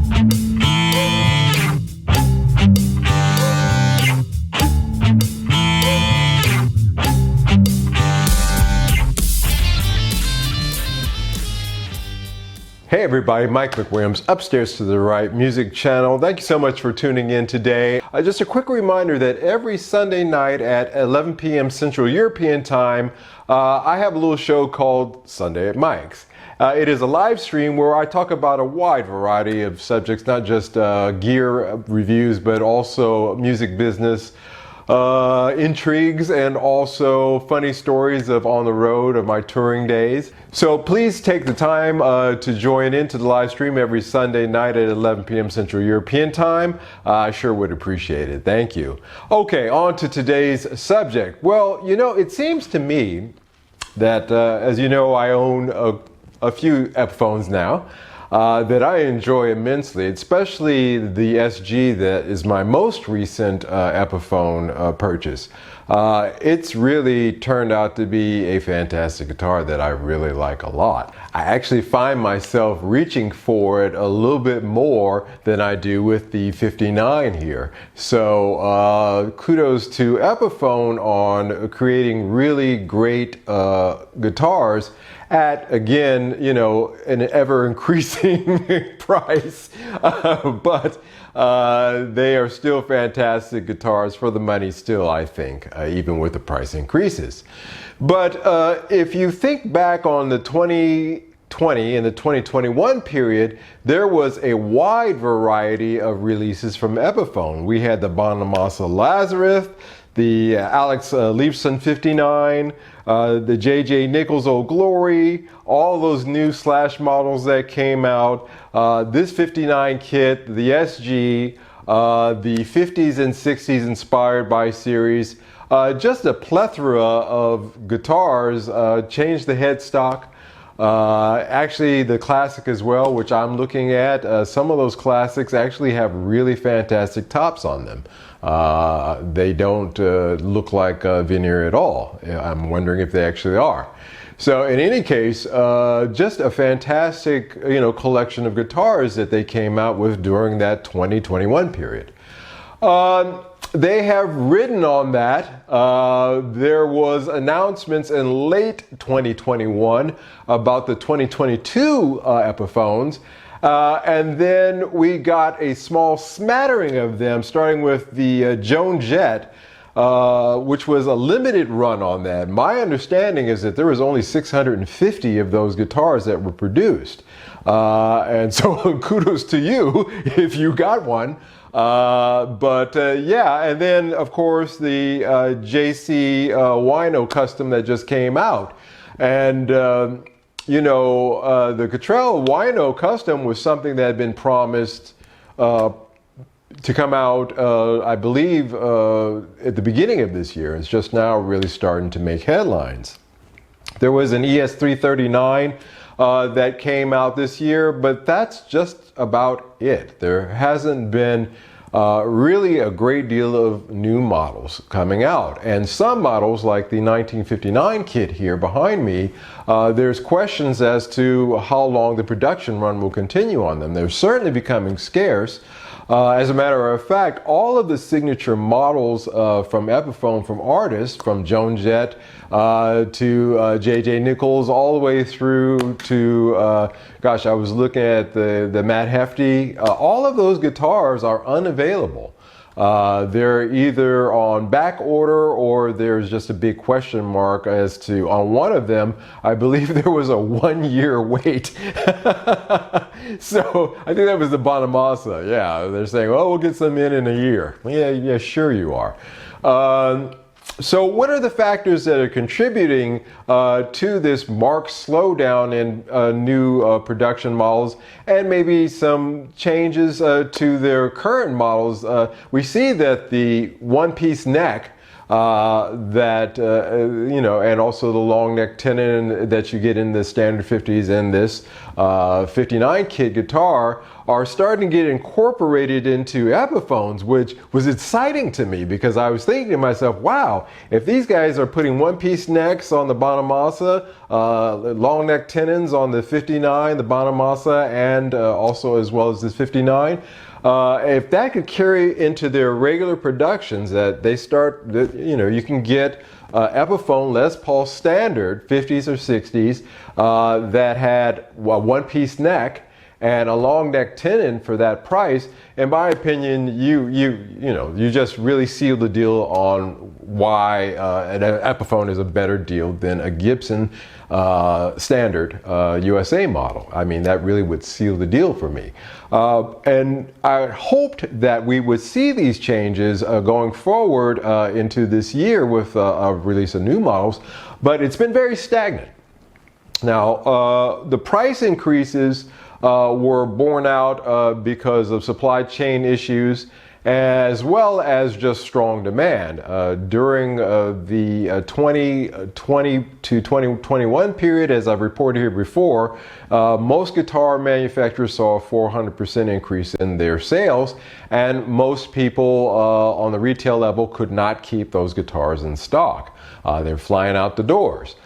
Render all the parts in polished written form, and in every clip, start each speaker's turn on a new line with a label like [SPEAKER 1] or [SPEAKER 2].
[SPEAKER 1] Hey everybody, Mike McWilliams, Upstairs to the Right Music Channel. Thank you so much for tuning in today. Just a quick reminder that every Sunday night at 11 p.m. Central European Time, I have a little show called Sunday at Mike's. It is a live stream where I talk about a wide variety of subjects, not just gear reviews, but also music business, intrigues, and also funny stories of on the road of my touring days. So please take the time to join into the live stream every Sunday night at 11 p.m. Central European Time. I sure would appreciate it. Thank you. Okay, on to today's subject. Well, you know, it seems to me that, as you know, I own a few Epiphones now that I enjoy immensely, especially the SG that is my most recent Epiphone purchase. It's really turned out to be a fantastic guitar that I really like a lot. I actually find myself reaching for it a little bit more than I do with the 59 here. So kudos to Epiphone on creating really great guitars at, again, you know, an ever increasing price, but they are still fantastic guitars for the money still, I think, even with the price increases. But if you think back on the 2020 and the 2021 period, there was a wide variety of releases from Epiphone. We had the Bonamassa Lazarus, the Alex Lifeson 59, the J.J. Nichols Old Glory, all those new Slash models that came out, this 59 kit, the SG, the 50s and 60s inspired by series, just a plethora of guitars, changed the headstock. Actually the classic as well, which I'm looking at, some of those classics actually have really fantastic tops on them. They don't look like veneer at all. I'm wondering if they actually are. So in any case, just a fantastic, you know, collection of guitars that they came out with during that 2021 period. They have ridden on that. There was announcements in late 2021 about the 2022 Epiphones. And then we got a small smattering of them, starting with the Joan Jett, which was a limited run on that. My understanding is that there was only 650 of those guitars that were produced. And so kudos to you if you got one. Yeah, and then of course the JC Wino custom that just came out. And you know, the Cottrell Wino custom was something that had been promised to come out, I believe, at the beginning of this year. It's just now really starting to make headlines. There was an ES339 that came out this year, but that's just about it. There hasn't been really a great deal of new models coming out. And some models, like the 1959 kit here behind me, there's questions as to how long the production run will continue on them. They're certainly becoming scarce. As a matter of fact, all of the signature models from Epiphone, from artists, from Joan Jett to J.J. Nichols, all the way through to, gosh, I was looking at the Matt Hefty, all of those guitars are unavailable. They're either on back order or there's just a big question mark as to, on one of them, I believe there was a 1-year wait. So I think that was the Bonamassa. Yeah, they're saying, oh, we'll get some in a year. Yeah, sure you are. So what are the factors that are contributing to this marked slowdown in new production models, and maybe some changes to their current models? We see that the one-piece neck you know, and also the long neck tenon that you get in the standard 50s and this 59 kit guitar are starting to get incorporated into Epiphones, which was exciting to me because I was thinking to myself, wow, if these guys are putting one-piece necks on the Bonamassa, long neck tenons on the 59, the Bonamassa, and also as well as this 59, if that could carry into their regular productions, that they start, you can get Epiphone Les Paul standard 50s or 60s that had a one-piece neck and a long neck tenon for that price. In my opinion, you just really seal the deal on why an Epiphone is a better deal than a Gibson standard USA model. I mean, that really would seal the deal for me. And I hoped that we would see these changes going forward into this year with a release of new models, but it's been very stagnant. Now, the price increases were borne out because of supply chain issues as well as just strong demand. During the 2020 to 2021 period, as I've reported here before, most guitar manufacturers saw a 400% increase in their sales, and most people on the retail level could not keep those guitars in stock. They're flying out the doors.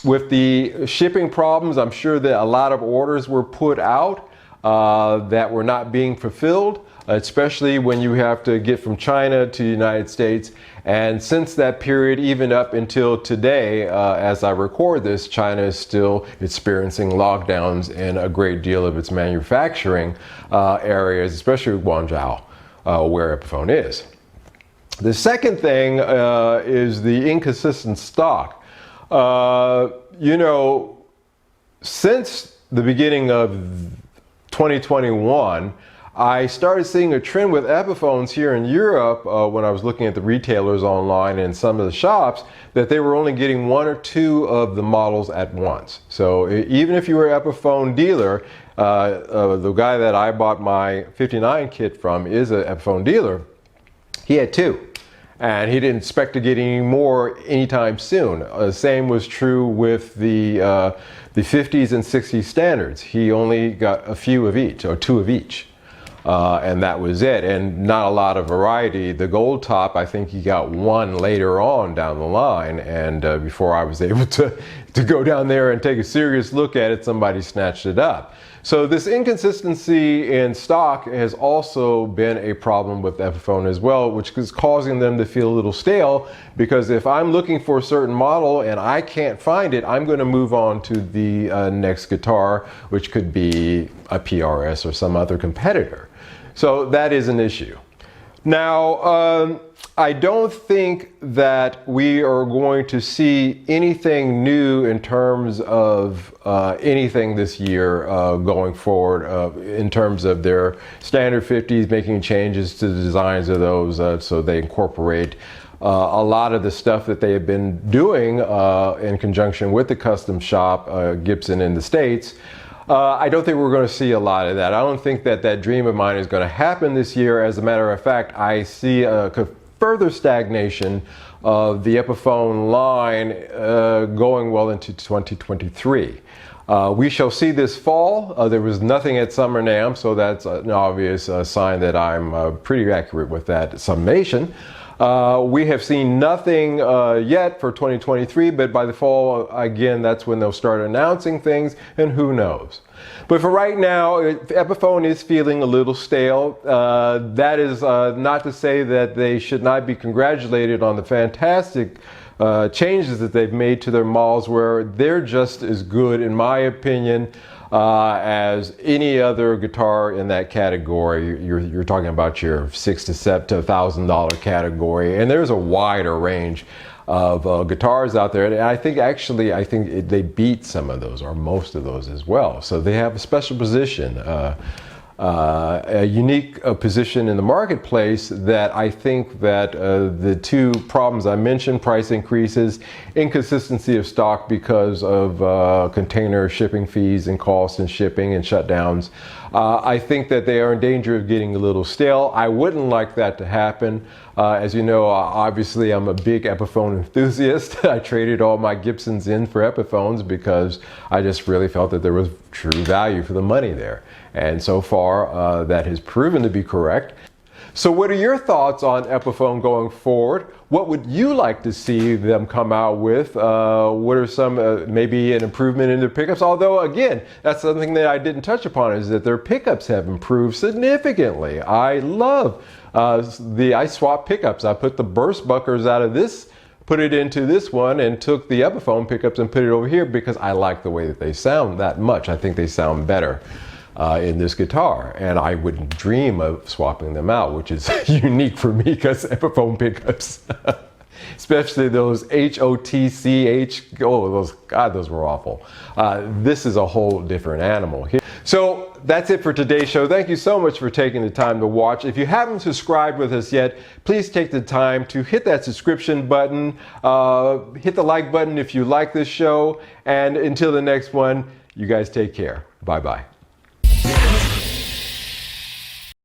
[SPEAKER 1] With the shipping problems, I'm sure that a lot of orders were put out that were not being fulfilled, especially when you have to get from China to the United States. And since that period, even up until today, as I record this, China is still experiencing lockdowns in a great deal of its manufacturing areas, especially Guangzhou, where Epiphone is. The second thing is the inconsistent stock. Since the beginning of 2021, I started seeing a trend with Epiphones here in Europe when I was looking at the retailers online and some of the shops, that they were only getting one or two of the models at once. So even if you were an Epiphone dealer, the guy that I bought my 59 kit from is an Epiphone dealer, he had two. And he didn't expect to get any more anytime soon. Same was true with the 50s and 60s standards. He only got a few of each, or two of each. And that was it, and not a lot of variety. The gold top, I think he got one later on down the line, and before I was able to go down there and take a serious look at it, somebody snatched it up. So this inconsistency in stock has also been a problem with Epiphone as well, which is causing them to feel a little stale, because if I'm looking for a certain model and I can't find it, I'm going to move on to the next guitar, which could be a PRS or some other competitor. So that is an issue. Now, I don't think that we are going to see anything new in terms of anything this year going forward in terms of their standard 50s, making changes to the designs of those so they incorporate a lot of the stuff that they have been doing in conjunction with the custom shop, Gibson in the States. I don't think we're going to see a lot of that. I don't think that that dream of mine is going to happen this year. As a matter of fact, I see a further stagnation of the Epiphone line going well into 2023. We shall see this fall. There was nothing at Summer NAMM, so that's an obvious sign that I'm pretty accurate with that summation. We have seen nothing yet for 2023, but by the fall, again, that's when they'll start announcing things, and who knows. But for right now, Epiphone is feeling a little stale. That is not to say that they should not be congratulated on the fantastic changes that they've made to their models, where they're just as good, in my opinion, as any other guitar in that category. You're talking about your $600 to $1,000 category, and there's a wider range of guitars out there. And I think they beat some of those, or most of those as well. So they have a special position, a unique position in the marketplace, that I think that the two problems I mentioned, price increases, inconsistency of stock because of container shipping fees and costs and shipping and shutdowns, I think that they are in danger of getting a little stale. I wouldn't like that to happen. As you know, obviously I'm a big Epiphone enthusiast. I traded all my Gibsons in for Epiphones because I just really felt that there was true value for the money there. And so far, that has proven to be correct. So what are your thoughts on Epiphone going forward? What would you like to see them come out with? What are some, maybe an improvement in their pickups? Although, again, that's something that I didn't touch upon, is that their pickups have improved significantly. I love I swapped pickups. I put the burst buckers out of this, put it into this one, and took the Epiphone pickups and put it over here because I like the way that they sound that much. I think they sound better in this guitar, and I wouldn't dream of swapping them out, which is unique for me because Epiphone pickups, especially those HOTCH, those were awful. This is a whole different animal. So that's it for today's show. Thank you so much for taking the time to watch. If you haven't subscribed with us yet, please take the time to hit that subscription button, hit the like button if you like this show, and until the next one, you guys take care. Bye-bye.